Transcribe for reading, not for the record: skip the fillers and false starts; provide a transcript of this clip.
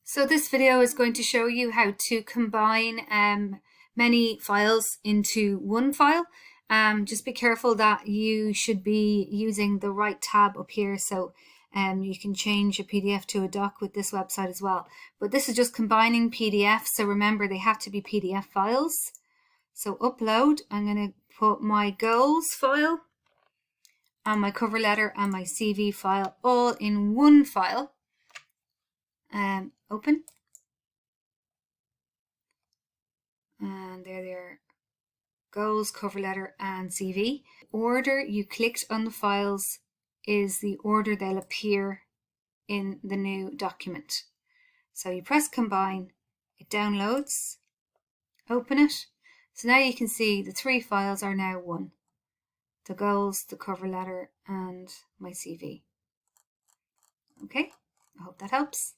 So this video is going to show you how to combine many files into one file. Just be careful that you should be using the right tab up here, so you can change a PDF to a doc with this website as well. But this is just combining PDFs, so remember they have to be PDF files. So upload, I'm going to put my goals file and my cover letter and my CV file all in one file. Open. And there they are, goals, cover letter and CV. Order you clicked on the files is the order they'll appear in the new document. So you press combine, it downloads, open it. So now you can see the three files are now one: the goals, the cover letter and my CV. Okay, I hope that helps.